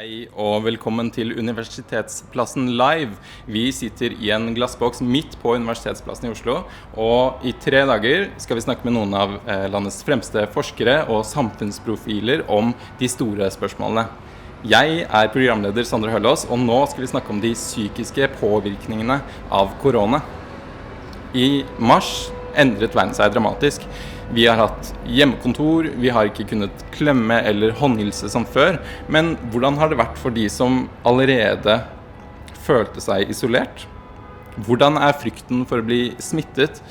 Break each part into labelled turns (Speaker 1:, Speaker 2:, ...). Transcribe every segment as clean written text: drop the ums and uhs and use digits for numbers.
Speaker 1: Hei og velkommen til Universitetsplassen Live. Vi sitter i en glassboks midt på Universitetsplassen i Oslo, og i 3 dager skal vi snakke med noen av landets fremste forskere og samfunnsprofiler om de store spørsmålene. Jeg er programleder Sondre Høllås, og nå skal vi snakke om de psykiske påvirkningene av korona. I mars endret verden seg dramatisk. Vi har hatt hjemmekontor, vi har ikke kunnet klemme eller håndhilse som før, men hvordan har det vært for de som allerede følte seg isolert? Hvordan er frykten for å bli smittet?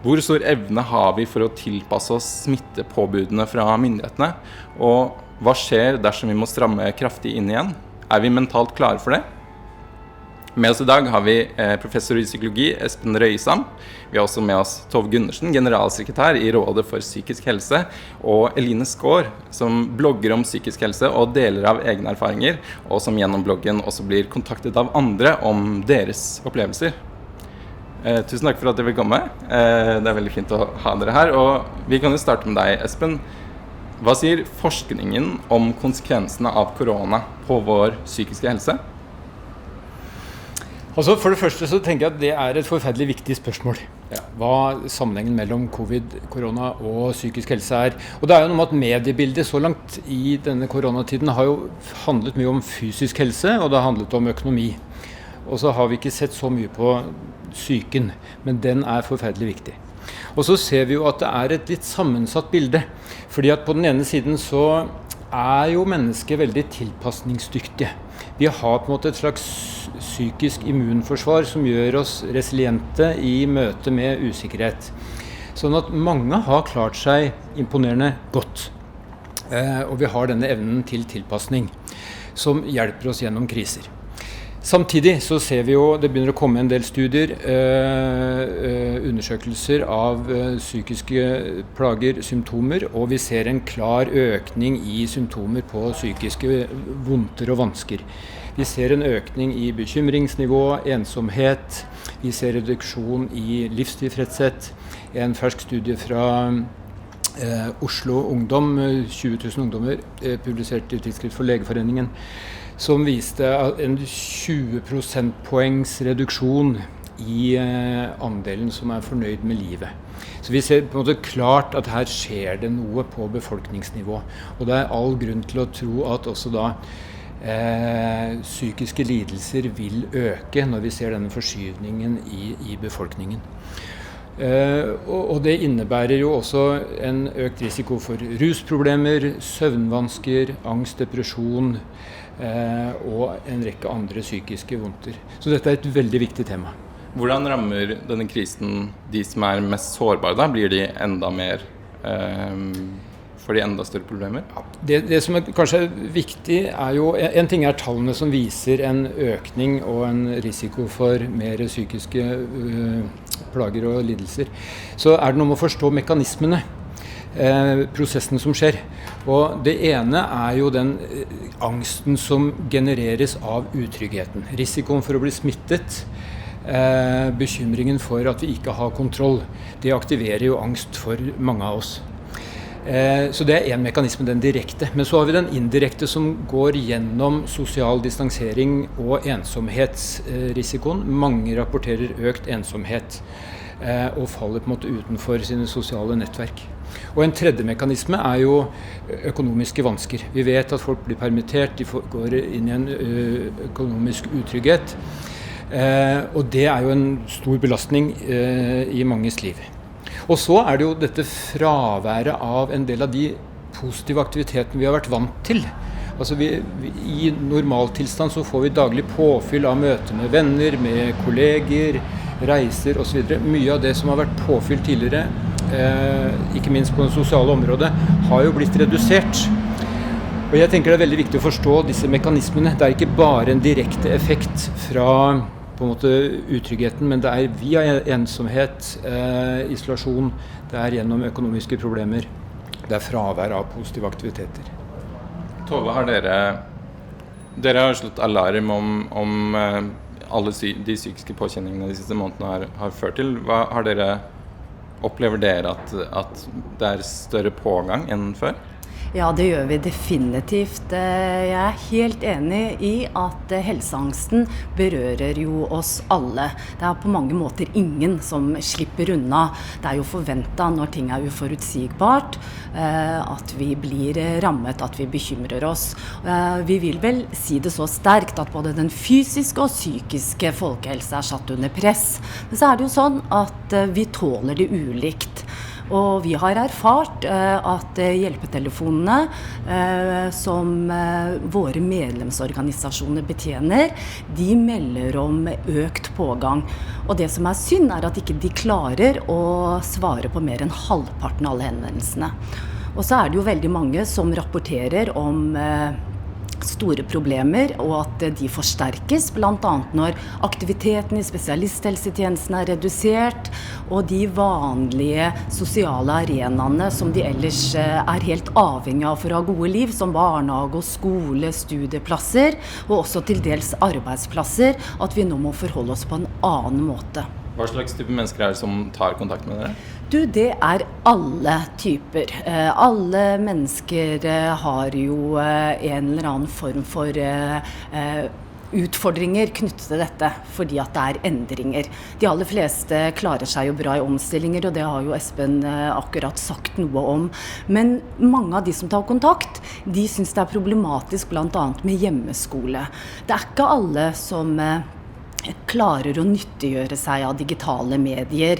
Speaker 1: Hvor stor evne har vi for å tilpasse oss smittepåbudene fra myndighetene? Og hva skjer dersom vi må stramme kraftig inn igjen? Er vi mentalt klare for det? Med oss i dag har vi professor i psykologi Espen Røisam. Vi har også med oss Tove Gundersen, generalsekretær i Rådet for psykisk helse, og Eline Skår, som blogger om psykisk helse og deler av egne erfaringer, og som gjennom bloggen også blir kontaktet av andre om deres opplevelser. Tusen takk for at dere vil komme. Det er veldig fint å ha dere her, og vi kan jo starte med deg, Espen. Hva sier forskningen om konsekvensene av korona på vår psykiske helse?
Speaker 2: Altså for det første så tenker jeg at det er et forferdelig viktig spørsmål. Hva sammenhengen mellom covid, korona og psykisk helse er. Og det er jo noe med at mediebildet så langt i denne koronatiden har jo handlet mye om fysisk helse, og det har handlet om økonomi. Og så har vi ikke sett så mye på psyken, men den er forferdelig viktig. Og så ser vi jo at det er et litt sammensatt bilde, fordi at på den ene siden så er jo mennesket veldig tilpasningsdyktige. Vi har på en måte et slags psykisk immunforsvar som gjør oss resiliente i møte med usikkerhet. Sånn at mange har klart seg imponerende godt. Og vi har denne evnen til tilpasning som hjelper oss gjennom kriser. Samtidig så ser vi jo, det begynner å komme en del studier, undersøkelser av psykiske plager, symptomer, og vi ser en klar økning i symptomer på psykiske vondter og vansker. Vi ser en økning i bekymringsnivå, ensomhet, vi ser reduksjon i livstilfredshet. En fersk studie fra Oslo Ungdom, 20 000 ungdommer, publisert i Tidsskrift for Legeforeningen, som viste en 20 prosentpoengs reduksjon i andelen som er fornøyd med livet. Så vi ser på en måte klart at her skjer det noe på befolkningsnivå. Og det er all grunn til å tro at også da psykiske lidelser vil øke når vi ser denne forskyvningen i befolkningen. Og det innebærer jo også en økt risiko for rusproblemer, søvnvansker, angst, depresjon og en rekke andre psykiske vondter. Så dette er et veldig viktig tema.
Speaker 1: Hvordan rammer denne krisen de som er mest sårbare da? Blir de enda mer for de enda større problemer?
Speaker 2: Det som kanskje er viktig er jo, en ting er tallene som viser en økning og en risiko for mer psykiske plager og lidelser. Så er det noe med å forstå mekanismene, prosessene som skjer. Og det ene er jo den angsten som genereres av utryggheten. Risikoen for å bli smittet, bekymringen for at vi ikke har kontroll. Det aktiverer jo angst for mange av oss. Så det er en mekanisme, den direkte. Men så har vi den indirekte som går gjennom sosial distansering og ensomhetsrisikoen. Mange rapporterer økt ensomhet og faller på en måte utenfor sine sosiale nettverk. Og en tredje mekanisme er jo økonomiske vansker. Vi vet at folk blir permittert, de går inn i en økonomisk utrygghet. Og det er jo en stor belastning i manges liv. Og så er det jo dette fraværet av en del av de positive aktivitetene vi har vært vant til. Altså i normaltilstand så får vi daglig påfyll av møter med venner, med kolleger, reiser og så videre. Mye av det som har vært påfyll tidligere, ikke minst på det sosiale området, har jo blitt redusert. Og jeg tenker det er veldig viktig å forstå disse mekanismene. Det er ikke bare en direkte effekt fra på en måte utryggheten, men det er via ensomhet, isolasjon, det er gjennom økonomiske problemer, det er fravær av positive aktiviteter.
Speaker 1: Tove, har dere har slått alarm om alle de psykiske påkjenningene de siste månedene har ført til. Opplever dere at det er større pågang enn før?
Speaker 3: Ja, det gjør vi definitivt. Jeg er helt enig i at helseangsten berører jo oss alle. Det er på mange måter ingen som slipper unna. Det er jo forventet når ting er uforutsigbart, at vi blir rammet, at vi bekymrer oss. Vi vil vel si det så sterkt at både den fysiske og psykiske folkehelse er satt under press. Men så er det jo sånn at vi tåler det ulikt. Og vi har erfart at hjelpetelefonene som våre medlemsorganisasjoner betjener, de melder om økt pågang. Og det som er synd er at ikke de klarer å svare på mer enn halvparten av alle henvendelsene. Og så er det jo veldig mange som rapporterer om store problemer, og at de forsterkes, blant annet når aktiviteten i spesialisthelsetjenesten er redusert, og de vanlige sosiale arenaene som de ellers er helt avhengig av for å ha gode liv, som barnehage og skole, studieplasser, og også til dels arbeidsplasser, at vi nå må forholde oss på en annen måte.
Speaker 1: Hva slags type mennesker er det som tar kontakt med dere?
Speaker 3: Det er alle typer. Alle mennesker har jo en eller annen form for utfordringer knyttet til dette, fordi at det er endringer. De aller fleste klarer seg jo bra i omstillinger, og det har jo Espen akkurat sagt noe om. Men mange av de som tar kontakt, de synes det er problematisk blant annet med hjemmeskole. Det er ikke alle som klarer å nyttiggjøre seg av digitale medier.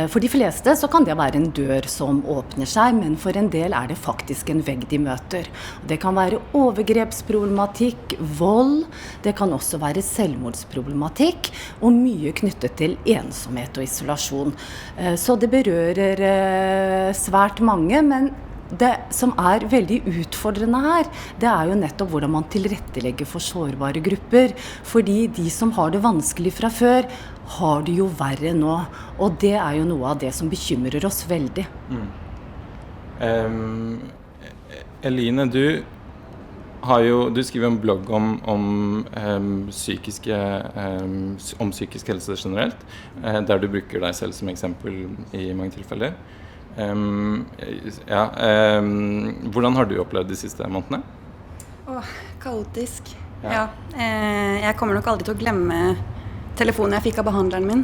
Speaker 3: For de fleste så kan det være en dør som åpner seg, men for en del er det faktisk en vegg de møter. Det kan være overgrepsproblematikk, vold, det kan også være selvmordsproblematikk, og mye knyttet til ensomhet og isolasjon. Så det berører svært mange, men det som er veldig utfordrende her, det er jo nettopp hvordan man tilrettelegger for sårbare grupper. Fordi de som har det vanskelig fra før, har det jo verre nå. Og det er jo noe av det som bekymrer oss veldig.
Speaker 1: Eline, du skriver en blogg om psykisk helse generelt, der du bruker deg selv som eksempel i mange tilfeller. Hvordan har du opplevd de siste månedene?
Speaker 4: Kaotisk. Ja. Jeg kommer nok aldri til å glemme telefonen jeg fikk av behandleren min.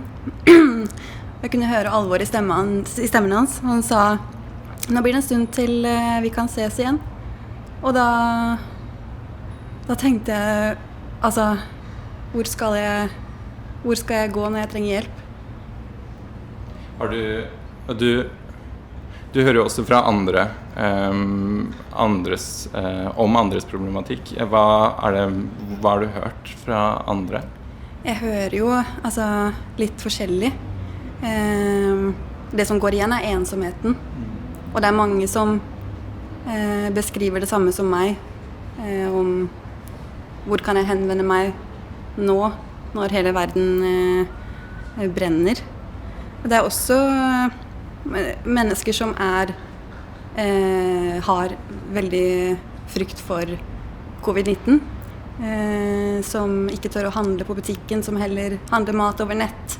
Speaker 4: Jeg kunne høre alvor i stemmen hans. Han sa, nå blir det en stund til vi kan ses igjen. Og da tenkte jeg, altså, hvor skal jeg gå når jeg trenger hjelp?
Speaker 1: Du hører jo også fra andres problematikk. Hva har du hørt fra andre?
Speaker 4: Jeg hører jo litt forskjellig. Det som går igjen er ensomheten. Og det er mange som beskriver det samme som meg, om hvor kan jeg henvende meg nå, når hele verden brenner. Og det er også mennesker som har veldig frykt for covid-19, som ikke tør å handle på butikken, som heller handler mat over nett,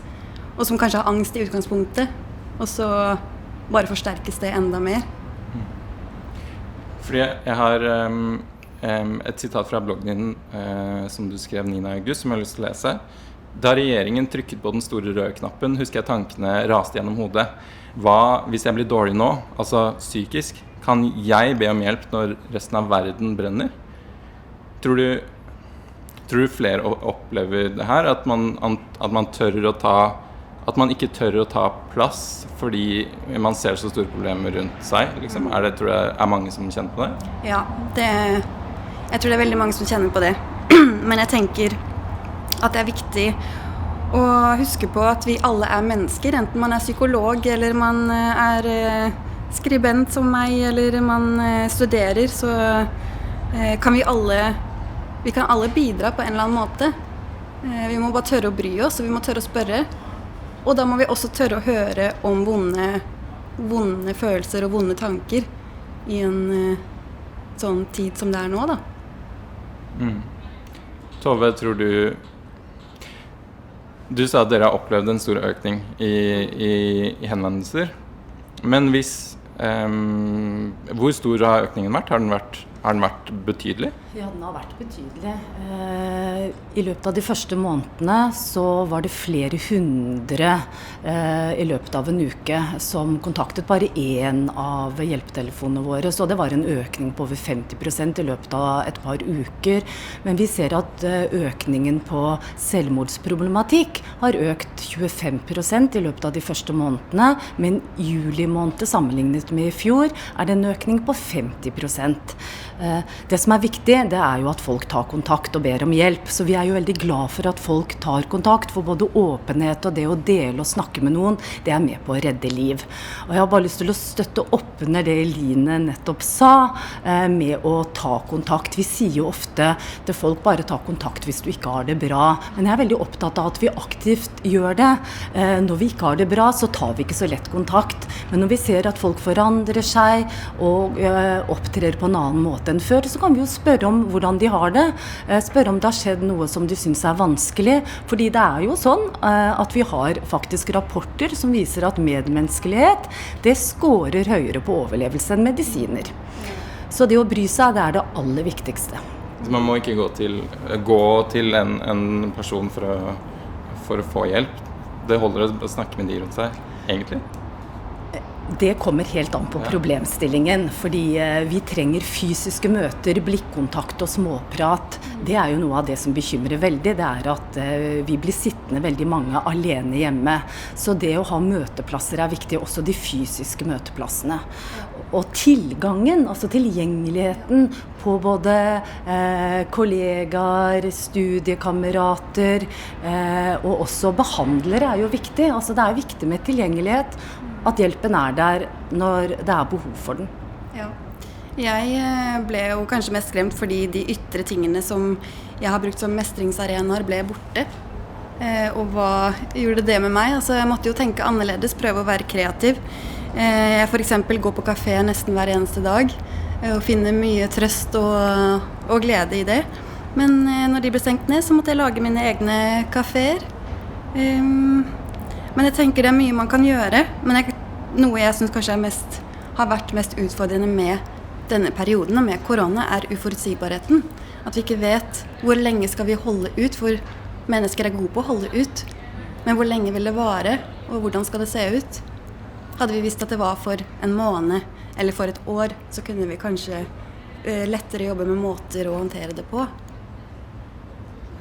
Speaker 4: og som kanskje har angst i utgangspunktet, og så bare forsterkes det enda mer.
Speaker 1: Fordi jeg har et sitat fra bloggen din som du skrev 9. august, som jeg har lyst til å lese. Da regjeringen trykket på den store røde knappen, husker jeg tankene raste gjennom hodet. Hvis jeg blir dårlig nå, altså psykisk, kan jeg be om hjelp når resten av verden brenner? Tror du flere opplever det her, at man ikke tør å ta plass fordi man ser så store problemer rundt seg? Liksom? Tror du det er mange som kjenner på det?
Speaker 4: Ja, jeg tror det er veldig mange som kjenner på det. Men jeg tenker at det er viktig å huske på at vi alle er mennesker, enten man er psykolog, eller man er skribent som meg, eller man studerer, så kan vi kan alle bidra på en eller annen måte. Vi må bare tørre å bry oss, og vi må tørre å spørre. Og da må vi også tørre å høre om vonde følelser og vonde tanker i en sånn tid som det er nå, da.
Speaker 1: Tove, tror du sa at dere har opplevd en stor økning i henvendelser, men hvis Hvor stor har økningen vært? Har den vært betydelig?
Speaker 3: Ja, den har vært betydelig. I løpet av de første månedene så var det flere hundre i løpet av en uke som kontaktet bare én av hjelpetelefonene våre. Så det var en økning på over 50% i løpet av et par uker. Men vi ser at økningen på selvmordsproblematikk har økt 25% i løpet av de første månedene. Men juli måned sammenlignet med i fjor er det en økning på 50%. Det som er viktig, det er jo at folk tar kontakt og ber om hjelp. Så vi er jo veldig glad for at folk tar kontakt, for både åpenhet og det å dele og snakke med noen, det er med på å redde liv. Og jeg har bare lyst til å støtte opp under det Eline nettopp sa, med å ta kontakt. Vi sier jo ofte til folk bare ta kontakt hvis du ikke har det bra. Men jeg er veldig opptatt av at vi aktivt gjør det. Når vi ikke har det bra, så tar vi ikke så lett kontakt. Men når vi ser at folk forandrer seg og opptrer på en annen måte enn før, så kan vi jo spørre om hvordan de har det. Spørre om det har skjedd noe som de synes er vanskelig. Fordi det er jo sånn at vi har faktisk rapporter som viser at medmenneskelighet, det scorer høyere på overlevelse enn medisiner. Så det å bry seg, det er det aller viktigste.
Speaker 1: Så man må ikke gå til en person for å få hjelp. Det holder å snakke med de rundt seg, egentlig.
Speaker 3: Det kommer helt an på problemstillingen, fordi vi trenger fysiske møter, blikkontakt og småprat. Det er jo noe av det som bekymrer veldig, det er at vi blir sittende veldig mange alene hjemme. Så det å ha møteplasser er viktig, også de fysiske møteplassene. Og tilgangen, altså tilgjengeligheten på både kollegaer, studiekamerater og også behandlere er jo viktig. Altså det er viktig med tilgjengelighet, at hjelpen er der når det er behov for den.
Speaker 4: Ja. Jeg ble jo kanskje mest skremt fordi de ytre tingene som jeg har brukt som mestringsarenaer ble borte. Og hva gjorde det med meg? Altså, jeg måtte jo tenke annerledes, prøve å være kreativ. Jeg for eksempel går på kafé nesten hver eneste dag og finner mye trøst og glede i det. Men når de ble stengt ned, så måtte jeg lage mine egne kaféer. Men jeg tenker det er mye man kan gjøre, men noe jeg synes kanskje har vært mest utfordrende med denne perioden og med korona, er uforutsigbarheten. At vi ikke vet hvor lenge skal vi holde ut, for mennesker er gode på å holde ut. Men hvor lenge vil det vare, og hvordan skal det se ut? Hadde vi visst at det var for en måned eller for et år, så kunne vi kanskje lettere jobbe med måter å håndtere det på.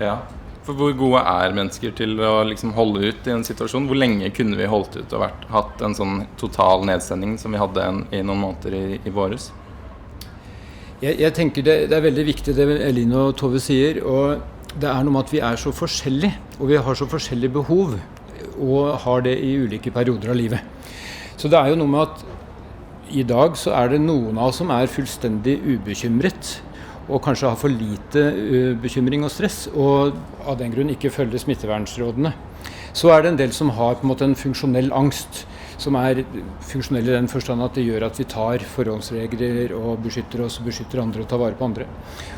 Speaker 1: Ja. For hvor gode er mennesker til å liksom holde ut i en situasjon? Hvor lenge kunne vi holdt ut og hatt en sånn total nedstengning som vi hadde i noen måneder i våres?
Speaker 2: Jeg tenker det er veldig viktig det Eline og Tove sier, og det er noe med at vi er så forskjellige, og vi har så forskjellige behov, og har det i ulike perioder av livet. Så det er jo noe med at i dag så er det noen av oss som er fullstendig ubekymret, og kanskje har for lite bekymring og stress, og av den grunn ikke følger smittevernsrådene. Så er det en del som har på en måte en funksjonell angst, som er funksjonell i den forstand at det gjør at vi tar forholdsregler og beskytter oss og beskytter andre og tar vare på andre.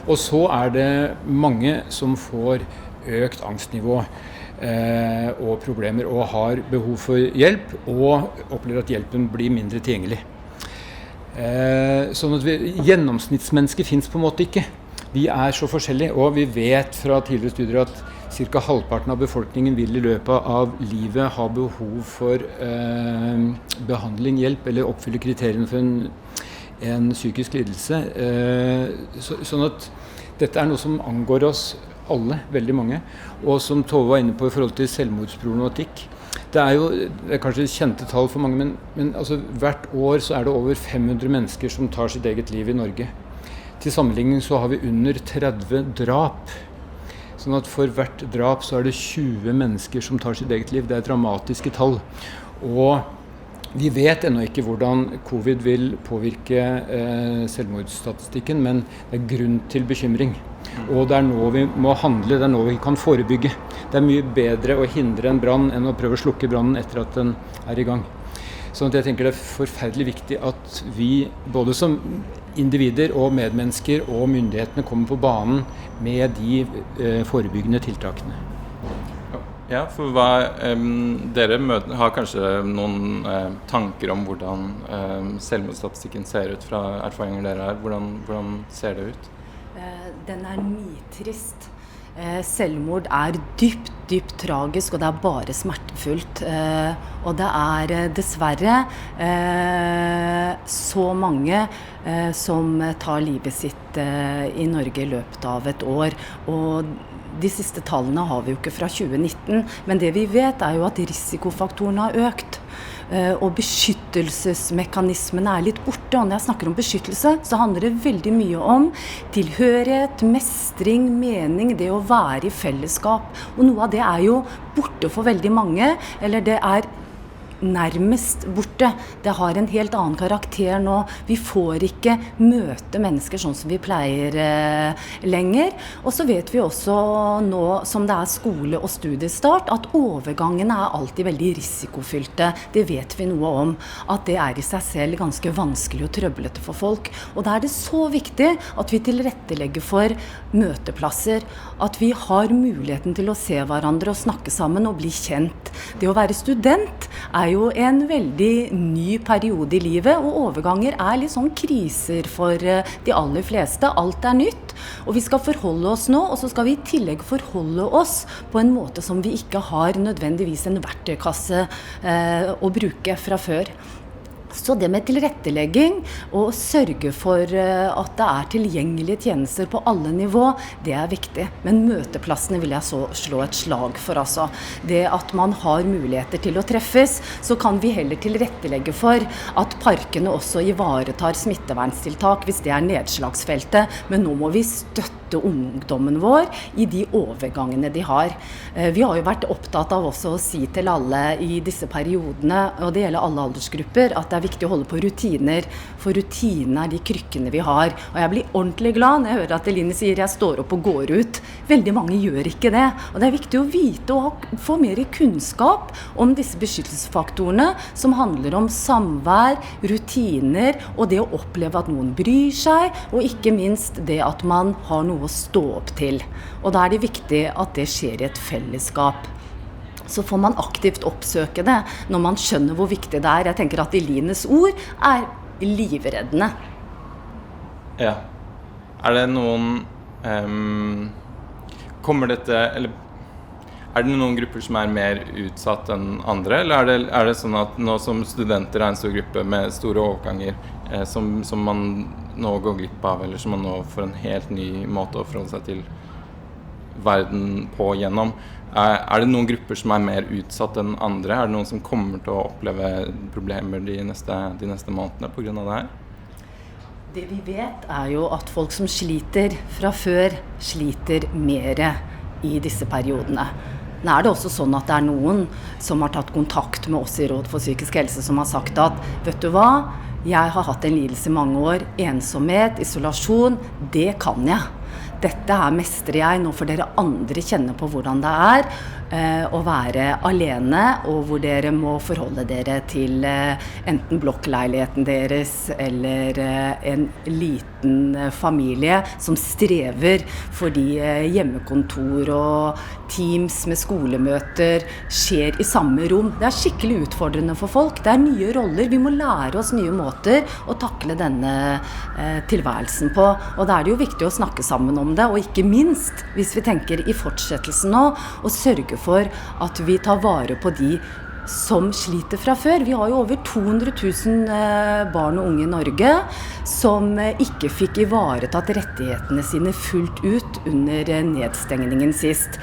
Speaker 2: Og så er det mange som får økt angstnivå og problemer og har behov for hjelp, og opplever at hjelpen blir mindre tilgjengelig. Sånn at gjennomsnittsmennesket finnes på en måte ikke. Vi er så forskjellige, og vi vet fra tidligere studier at ca. halvparten av befolkningen vil i løpet av livet ha behov for behandling, hjelp, eller oppfylle kriteriene for en psykisk lidelse. Sånn at dette er noe som angår oss alle, veldig mange, og som Tove var inne på i forhold til selvmordsproblematikk. Det er kanskje kjente tall for mange, men altså, hvert år så er det over 500 mennesker som tar sitt eget liv i Norge. Til sammenligning så har vi under 30 drap. Sånn at for hvert drap så er det 20 mennesker som tar sitt eget liv. Det er dramatiske tall. Og vi vet ennå ikke hvordan covid vil påvirke selvmordsstatistikken, men det er grunn til bekymring. Og det er nå vi må handle, det er nå vi kan forebygge. Det er mye bedre å hindre en brann enn å prøve å slukke brannen etter at den er i gang. Sånn at jeg tenker det er forferdelig viktig at vi, både som individer og medmennesker og myndighetene, kommer på banen med de forebyggende tiltakene.
Speaker 1: Ja, for dere har kanskje noen tanker om hvordan selvmordsstatistikken ser ut fra erfaringer dere har. Hvordan ser det ut?
Speaker 3: Den nitrist. Selvmord dypt tragisk, og det bare smertefullt. Og det dessverre så mange som tar livet sitt i Norge i løpet av et år. Og de siste tallene har vi jo ikke fra 2019, men det vi vet jo at risikofaktorene har økt. Og beskyttelsesmekanismene litt borte. Og når jeg snakker om beskyttelse, så handler det veldig mye om tilhørighet, mestring, mening, det å være i fellesskap. Og noe av det jo borte for veldig mange, eller det nærmest borte. Det har en helt annen karakter nå. Vi får ikke møte mennesker sånn som vi pleier lenger. Og så vet vi også nå som det skole- og studiestart, at overgangene alltid veldig risikofylte. Det vet vi noe om. At det i seg selv ganske vanskelig og trøblete for folk. Og da det så viktig at vi tilrettelegger for møteplasser. At vi har muligheten til å se hverandre og snakke sammen og bli kjent. Det å være student jo en veldig ny periode i livet, og overganger litt sånn kriser for de aller fleste. Alt nytt, og vi skal forholde oss nå, og så skal vi i tillegg forholde oss på en måte som vi ikke har nødvendigvis en verktøykasse å bruke fra før. Så det med tilrettelegging og sørge for at det tilgjengelige tjenester på alle nivå, det viktig. Men møteplassene vil jeg så slå et slag for, altså. Det at man har muligheter til å treffes, så kan vi heller tilrettelegge for at parkene også ivaretar smitteverntiltak hvis det nedslagsfeltet. Men nå må vi støtte ungdommen vår i de overgangene de har. Vi har jo vært opptatt av også å si til alle i disse periodene, og det gjelder alle aldersgrupper, at det viktig å holde på rutiner, for rutinene de krykkene vi har. Og jeg blir ordentlig glad når jeg hører at Eline sier jeg står opp og går ut. Veldig mange gjør ikke det. Og det viktig å vite og få mer kunnskap om disse beskyttelsesfaktorene som handler om samvær, rutiner og det å oppleve at noen bryr seg, og ikke minst det at man har noe å stå opp til. Og da det viktig at det skjer i et fellesskap. Så får man aktivt oppsøke det når man skjønner hvor viktig det Jeg tenker at Elines ord livreddende.
Speaker 1: Ja. Det noen kommer dette, eller det noen grupper som mer utsatt enn andre, eller det sånn at nå som studenter en stor gruppe med store overganger som man nå går glipp av, eller som man nå får en helt ny måte å forholde seg til verden på gjennom? Det noen grupper som mer utsatt enn andre? Det noen som kommer til å oppleve problemer de neste månedene på grunn av det her?
Speaker 3: Det vi vet jo at folk som sliter fra før, sliter mer i disse periodene. Nå det også sånn at det noen som har tatt kontakt med oss i Råd for psykisk helse, som har sagt at, vet du hva, jeg har hatt en lidelse i mange år, ensomhet, isolasjon, det kan jeg. Dette mestrer jeg, nå får dere andre kjenne på hvordan det å være alene, og hvor dere må forholde dere til enten blokkleiligheten deres, eller en liten familie som strever fordi hjemmekontor og Teams med skolemøter skjer i samme rom. Det skikkelig utfordrende for folk. Det nye roller. Vi må lære oss nye måter å takle denne tilværelsen på. Og da det jo viktig å snakke sammen om det, og ikke minst, hvis vi tenker i fortsettelsen nå, å sørge for at vi tar vare på de som sliter fra før. Vi har jo over 200 000 barn og unge i Norge som ikke fikk ivaretatt rettighetene sine fullt ut under nedstengningen sist.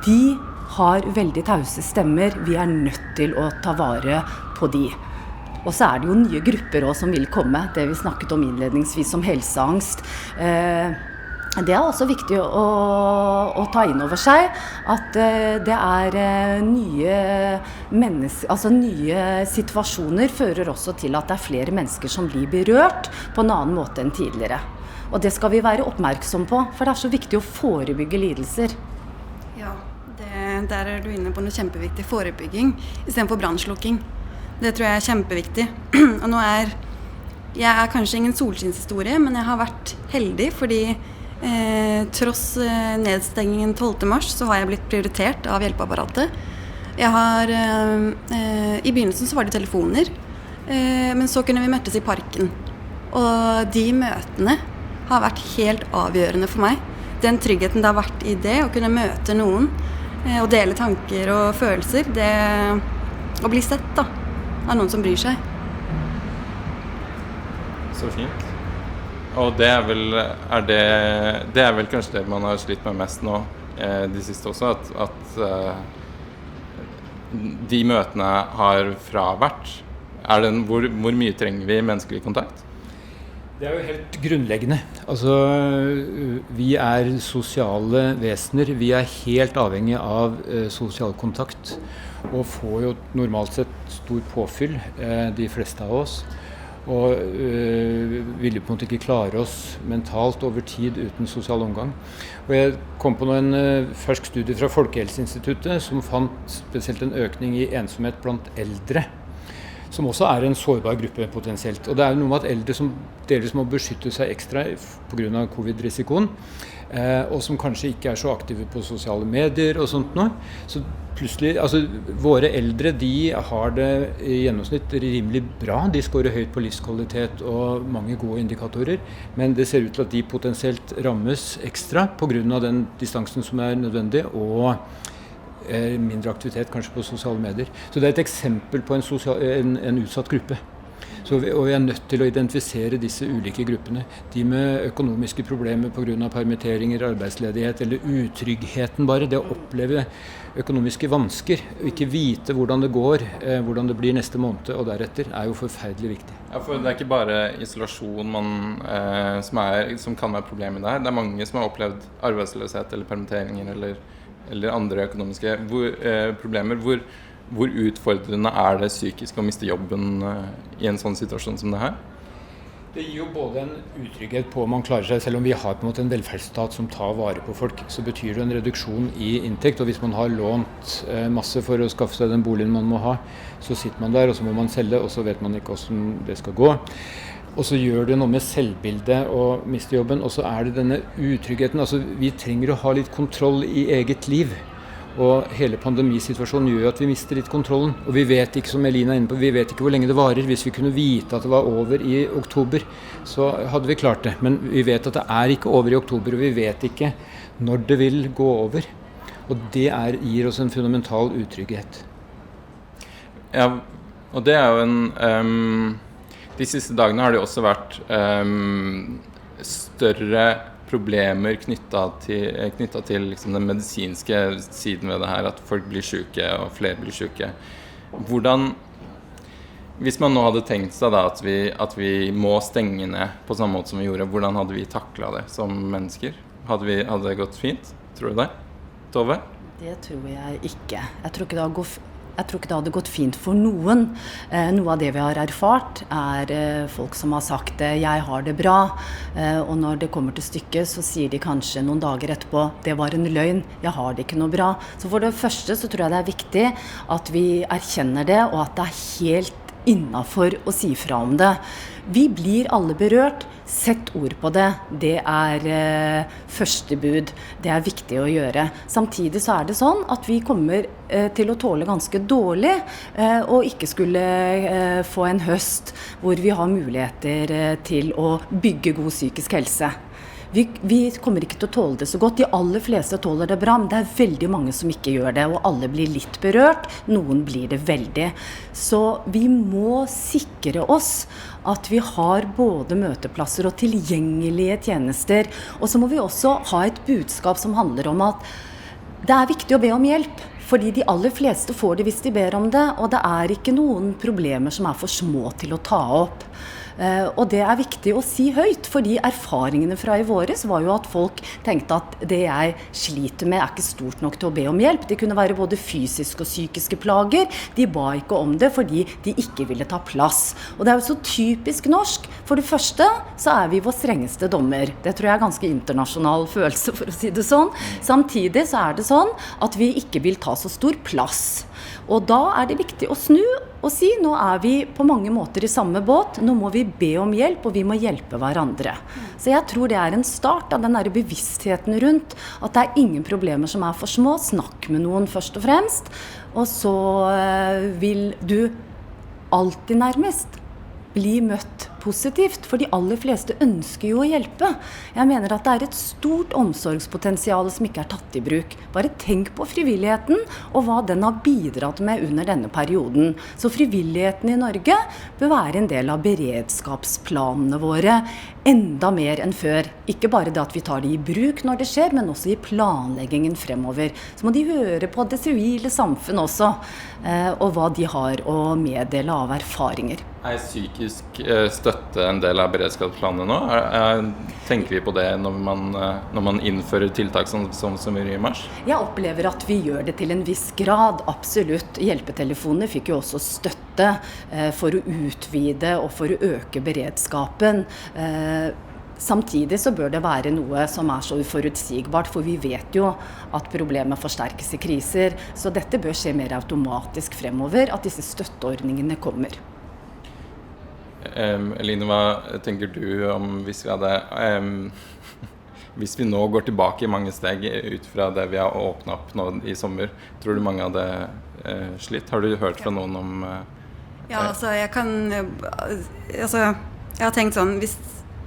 Speaker 3: De har veldig tause stemmer. Vi nødt til å ta vare på de. Og så det jo nye grupper også som vil komme. Det vi snakket om innledningsvis om helseangst. Det også viktig å ta inn over seg at det nye situasjoner fører også til at det flere mennesker som blir berørt på en annen måte enn tidligere. Og det skal vi være oppmerksom på, for det så viktig å forebygge lidelser.
Speaker 4: Ja, der du inne på noe kjempeviktig, forebygging I stedet for brannslukking. Det tror jeg kjempeviktig. Og nå jeg kanskje ingen solskinnshistorie, men jeg har vært heldig fordi Tross nedstengingen 12. mars så har jeg blitt prioritert av hjelpeapparatet. Jeg har, I begynnelsen så var det telefoner, men så kunne vi møtes i parken. Og de møtene har vært helt avgjørende for meg. Den tryggheten det har vært i det, å kunne møte noen, og dele tanker og følelser, det å bli sett da, av noen som bryr seg.
Speaker 1: Så fint. Og det er vel kanskje det man har slitt med mest nå, de siste også, at de møtene har fravært. Hvor mye trenger vi menneskelig kontakt?
Speaker 2: Det er jo helt grunnleggende. Altså, vi er sosiale vesener. Vi er helt avhengig av sosial kontakt. Og får jo normalt sett stor påfyll, de fleste av oss. Og vil jo på en måte ikke klare oss mentalt over tid uten sosial omgang. Og jeg kom på en fersk studie fra Folkehelseinstituttet som fant spesielt en økning i ensomhet blant eldre, som også er en sårbar gruppe potensielt. Og det er jo noe med at eldre som delvis må beskytte seg ekstra på grunn av covid-risikoen, og som kanskje ikke er så aktive på sosiale medier og sånt nå. Så plutselig, altså våre eldre, de har det i gjennomsnitt rimelig bra. De scorer høyt på livskvalitet og mange gode indikatorer, men det ser ut til at de potensielt rammes ekstra på grunn av den distansen som er nødvendig, og mindre aktivitet kanskje på sosiale medier. Så det er et eksempel på en utsatt gruppe. Og vi er nødt til å identifisere disse ulike gruppene. De med økonomiske problemer på grunn av permitteringer, arbeidsledighet eller utryggheten bare. Det å oppleve økonomiske vansker, og ikke vite hvordan det går, hvordan det blir neste måned og deretter, er jo forferdelig viktig.
Speaker 1: Ja, for det er ikke bare isolasjon som kan være problemet der. Det er mange som har opplevd arbeidsløshet eller permitteringer eller andre økonomiske problemer. Hvor utfordrende er det psykisk å miste jobben i en sånn situasjon som det her?
Speaker 2: Det gir jo både en utrygghet på om man klarer seg, selv om vi har på en måte en velferdsstat som tar vare på folk, så betyr det en reduksjon i inntekt. Og hvis man har lånt masse for å skaffe seg den boligen man må ha, så sitter man der, og så må man selge, og så vet man ikke hvordan det skal gå. Og så gjør det noe med selvbildet og miste jobben, og så er det denne utryggheten. Altså, vi trenger å ha litt kontroll i eget liv. Og hele pandemisituasjonen gjør at vi mister litt kontrollen. Og vi vet ikke, som Elina er inne på, vi vet ikke hvor lenge det varer. Hvis vi kunne vite at det var over i oktober, så hadde vi klart det. Men vi vet at det er ikke over i oktober, og vi vet ikke når det vil gå over. Og det gir oss en fundamental utrygghet.
Speaker 1: Ja, og det er jo de siste dagene har det også vært større problemer knyttet til liksom den medisinske siden ved det her, at folk blir syke og flere blir syke. Hvis man nå hadde tenkt seg da at vi må stenge ned på samme måte som vi gjorde, hvordan hadde vi taklet det som mennesker? Hadde det gått fint? Tror du det? Tove?
Speaker 3: Det tror jeg ikke. Jeg tror ikke det hadde gått fint for noen. Noe av det vi har erfart er folk som har sagt «jeg har det bra», og når det kommer til stykket så sier de kanskje noen dager etterpå «det var en løgn, jeg har det ikke noe bra». Så for det første så tror jeg det er viktig at vi erkjenner det, og at det er helt innenfor å si fra om det. Vi blir alle berørt, sett ord på det. Det er første bud. Det er viktig å gjøre. Samtidig så er det sånn at vi kommer til å tåle ganske dårlig og ikke skulle få en høst hvor vi har muligheter til å bygge god psykisk helse. Vi kommer ikke til å tåle det så godt. De aller fleste tåler det bra, men det er veldig mange som ikke gjør det, og alle blir litt berørt. Noen blir det veldig. Så vi må sikre oss at vi har både møteplasser og tilgjengelige tjenester. Og så må vi også ha et budskap som handler om at det er viktig å be om hjelp. Fordi de aller fleste får det hvis de ber om det, og det er ikke noen problemer som er for små til å ta opp. Og det er viktig å si høyt, fordi erfaringene fra i våres var jo at folk tenkte at det jeg sliter med er ikke stort nok til å be om hjelp. Det kunne være både fysiske og psykiske plager. De ba ikke om det fordi de ikke ville ta plass. Og det er jo så typisk norsk. For det første så er vi vår strengeste dommer. Det tror jeg er ganske internasjonal følelse, for å si det sånn. Samtidig så er det sånn at vi ikke vil ta så stor plass. Og da er det viktig å snu å si nå vi på mange måter i samme båt, nå må vi be om hjelp, og vi må hjelpe hverandre. Så jeg tror det en start av den der bevisstheten rundt at det ingen problemer som for små. Snakk med noen først og fremst, og så vil du alltid nærmest bli møtt positivt, for de aller fleste ønsker jo å hjelpe. Jeg mener at det et stort omsorgspotensial som ikke tatt i bruk. Bare tenk på frivilligheten og hva den har bidratt med under denne perioden. Så frivilligheten i Norge bør være en del av beredskapsplanene våre enda mer enn før. Ikke bare det at vi tar det i bruk når det skjer, men også i planleggingen fremover. Så må de høre på det sivile samfunn også, og hva de har å meddele av erfaringer.
Speaker 1: Psykisk støtte en del av beredskapsplanene nå? Tenker vi på det når man innfører tiltak som i mars?
Speaker 3: Jeg opplever at vi gjør det til en viss grad, absolutt. Hjelpetelefonene fikk jo også støtte for å utvide og for å øke beredskapen. Samtidig så bør det være noe som så uforutsigbart, for vi vet jo at problemet forsterkes i kriser. Så dette bør skje mer automatisk fremover, at disse støtteordningene kommer.
Speaker 1: Eline, hva tenker du om hvis vi nå går tilbake i mange steg ut fra det vi har åpnet opp nå i sommer, tror du mange hadde slitt? Har du hørt fra noen om
Speaker 4: Ja, altså jeg har tenkt sånn, hvis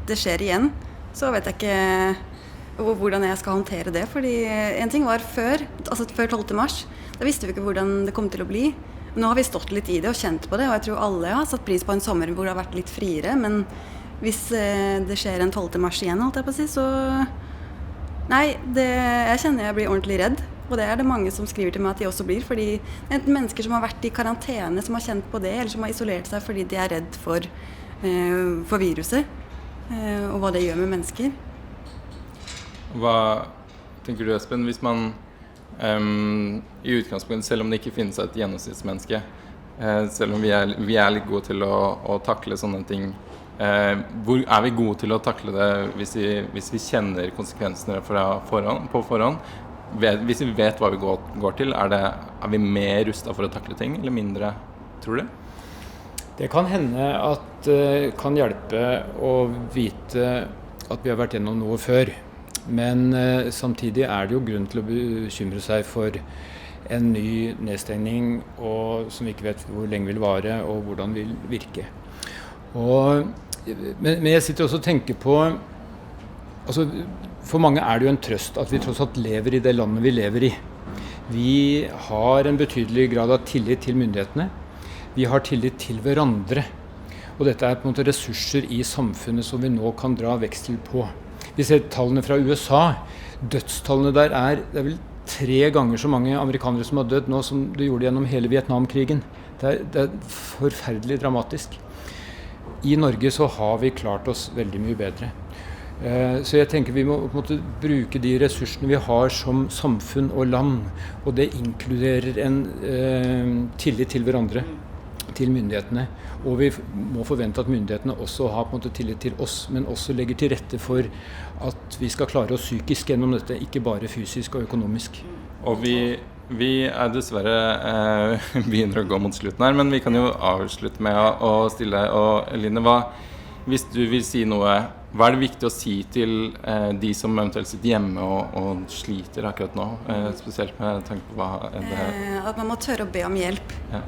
Speaker 4: det skjer igjen, så vet jeg ikke hvordan jeg skal håndtere det, fordi en ting var før 12. mars, da visste vi ikke hvordan det kom til å bli. Nå har vi stått litt i det og kjent på det, og jeg tror alle har satt pris på en sommer hvor det har vært litt friere, men hvis det skjer en 12. mars igjen, holdt jeg på å si, så nei, jeg kjenner jeg blir ordentlig redd, og det det mange som skriver til meg at de også blir, fordi enten mennesker som har vært i karantene, som har kjent på det, eller som har isolert seg fordi de redd for viruset, og hva det gjør med mennesker.
Speaker 1: Hva tenker du, Espen, hvis man i utgangspunktet, selv om det ikke finnes et gjennomsnittsmenneske, selv om vi litt gode til å takle sånne ting, hvor vi gode til å takle det hvis vi kjenner konsekvensene på forhånd? Hvis vi vet hva vi går til, vi mer rustet for å takle ting, eller mindre, tror du?
Speaker 2: Det kan hende at det kan hjelpe å vite at vi har vært gjennom noe før. Men samtidig det jo grunn til å bekymre seg for en ny nedstengning, som vi ikke vet hvor lenge vil vare og hvordan vil virke. Men jeg sitter også og tenker på, altså, for mange det jo en trøst at vi tross alt lever i det landet vi lever i. Vi har en betydelig grad av tillit til myndighetene. Vi har tillit til hverandre. Og dette på en måte ressurser i samfunnet som vi nå kan dra veksel på. Vi ser tallene fra USA. Dødstallene der det vel 3 ganger så mange amerikanere som har dødd nå som det gjorde gjennom hele Vietnamkrigen. Det forferdelig dramatisk. I Norge så har vi klart oss veldig mye bedre. Så jeg tenker vi må på en måte bruke de ressursene vi har som samfunn og land, og det inkluderer en tillit til hverandre, til myndighetene. Og vi må forvente at myndighetene også har på en måte tillit til oss, men også legger til rette for at vi skal klare oss psykisk gjennom dette, ikke bare fysisk og økonomisk.
Speaker 1: Og vi dessverre begynner å gå mot slutten her, men vi kan jo avslutte med å stille. Og Eline, hvis du vil si noe, hva det viktig å si til de som eventuelt sitter hjemme og sliter akkurat nå, spesielt med tanke på hva
Speaker 4: At man må tørre å be om hjelp.
Speaker 1: Ja.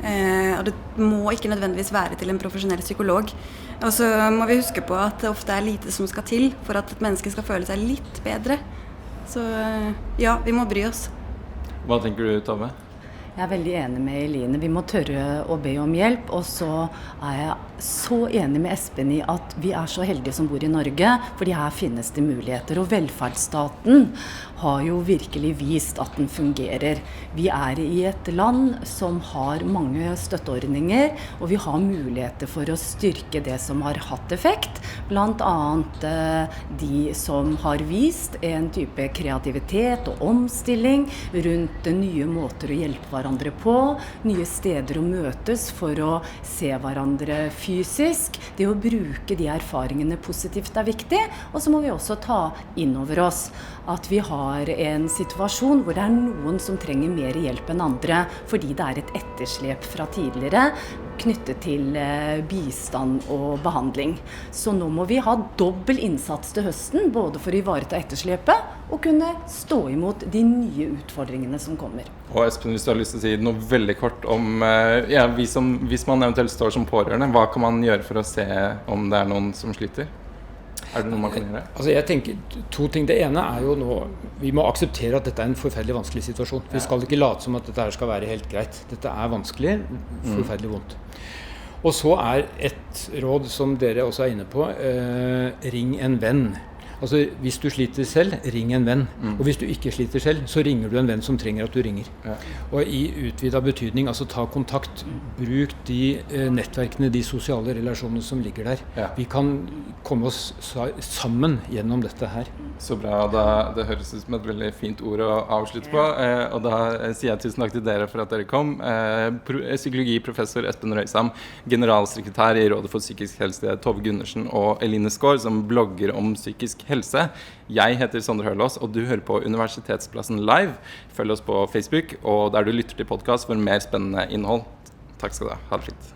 Speaker 4: Og det må ikke nødvendigvis være til en profesjonell psykolog. Og så må vi huske på at det ofte lite som skal til for at et menneske skal føle seg litt bedre. Så ja, vi må bry oss.
Speaker 1: Hva tenker du, Tove?
Speaker 3: Jeg veldig enig med Eline. Vi må tørre å be om hjelp, og så jeg så enig med Espen i at vi så heldige som bor i Norge, fordi her finnes det muligheter, og velferdsstaten har jo virkelig vist at den fungerer. Vi i et land som har mange støtteordninger, og vi har muligheter for å styrke det som har hatt effekt, blant annet de som har vist en type kreativitet og omstilling rundt nye måter å hjelpe hverandre på, nye steder å møtes for å se hverandre fysisk. Det å bruke de erfaringene positivt viktig, og så må vi også ta inn over oss at vi har en situasjon hvor det noen som trenger mer hjelp enn andre, fordi det et etterslep fra tidligere. knyttet til bistand og behandling. Så nå må vi ha dobbel innsats til høsten, både for å ivareta etterslepet og kunne stå imot de nye utfordringene som kommer.
Speaker 1: Og Espen, hvis du har lyst til å si noe veldig kort om hvis man eventuelt står som pårørende, hva kan man gjøre for å se om det noen som sliter? Det noe man kan gjøre?
Speaker 2: Altså jeg tenker to ting. Det ene jo nå, vi må akseptere at dette en forferdelig vanskelig situasjon. Vi skal ikke late som at dette her skal være helt greit. Dette vanskelig, forferdelig vondt. Og så et råd som dere også inne på, ring en venn. Altså hvis du sliter selv, ring en venn. Og hvis du ikke sliter selv, så ringer du en venn som trenger at du ringer. Og i utvidet betydning, altså ta kontakt, bruk de nettverkene, de sosiale relasjonene som ligger der. Vi kan komme oss sammen gjennom dette her.
Speaker 1: Så bra, det høres ut som et veldig fint ord å avslutte på, og da sier jeg tusen takk til dere for at dere kom. Psykologiprofessor Espen Røysam, generalsekretær i Rådet for psykisk helse, Tove Gundersen og Eline Skår, som blogger om psykisk helse. Jeg heter Sondre Hørlås, og du hører på Universitetsplassen Live. Følg oss på Facebook, og der du lytter til podcast for mer spennende innhold. Takk skal du ha. Ha det fint.